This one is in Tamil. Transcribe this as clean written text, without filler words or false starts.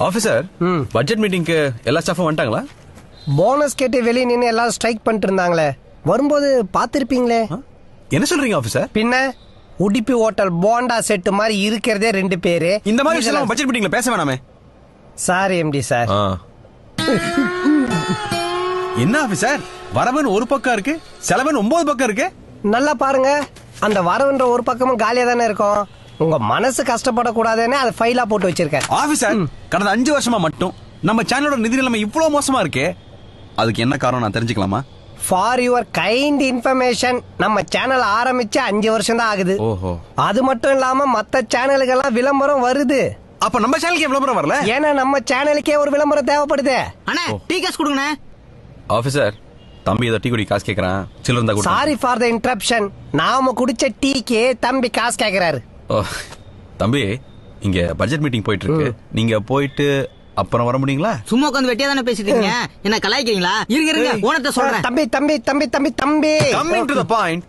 ஆபீசர் பட்ஜெட் மீட்டிங்க்கு எல்லா ஸ்டாஃபும் வந்துட்டாங்களா? போனஸ் கேட்டு வெளியே நின்று எல்லாம் ஸ்ட்ரைக் பண்ணிட்டு இருந்தாங்களே, வரும்போது பாத்திருப்பீங்களே. என்ன சொல்றீங்க ஆபீசர்? பின்ன உடுப்பி ஹோட்டல் போண்டா செட்டு மாதிரி இருக்கிறதே 2 பேரு. இந்த மாதிரி விஷயம் பட்ஜெட் மீட்டிங்ல பேச வேணாமே. Sorry MD sir. என்ன ஆபீசர், வரவன் ஒரு பக்கம் இருக்கு, செலவன் 9 பக்கம் இருக்கு. நல்லா பாருங்க, அந்த வரவுன்ற ஒரு பக்கமும் காலியா தானே இருக்கும். உங்க மனசு கஷ்டப்படக்கூடாதுன்னு அதை ஃபைலா போட்டு வச்சிருக்கேன். ஆபீசர், கடந்த 5 வருஷமா மட்டும் நம்ம சேனலோட நிதி நிலைமை இவ்வளவு மோசமா இருக்கே, அதுக்கு என்ன காரணம் நான் தெரிஞ்சுக்கலாமா? ஃபார் யுவர் கைண்ட் இன்ஃபர்மேஷன், நம்ம சேனல் ஆரம்பிச்சு 5 வருஷம் தான் ஆகுது. ஓஹோ. அது மட்டும் இல்லாம மத்த சேனலுக்கெல்லாம் விளம்பரம் வருது. அப்ப நம்ம சேனலுக்கு விளம்பரம் வரல? ஏன்னா நம்ம சேனலுக்கே ஒரு விளம்பரம் தேவைப்படுது. அண்ணா டீ காசு கொடுங்கண்ணே. ஆபீசர், தம்பி ஏதோ டீ குடி காசு கேக்குறான், சில்லற இருந்தா கொடுங்க. Sorry for the interruption. நாம குடிச்ச டீக்கே தம்பி காசு கேக்குறாரு. தம்பி, இங்க பட்ஜெட் மீட்டிங் போயிட்டு இருக்கு, நீங்க போயிட்டு அப்புறம் வர முடியுங்களா? சும்மா உட்காந்து வெட்டியா தானே பேசிட்டு இருக்கீங்க, என்ன கலாய்க்கிறீங்களா? இருங்க ஓனத்தை சொல்றேன். தம்பி தம்பி தம்பி தம்பி தம்பி Coming to the point,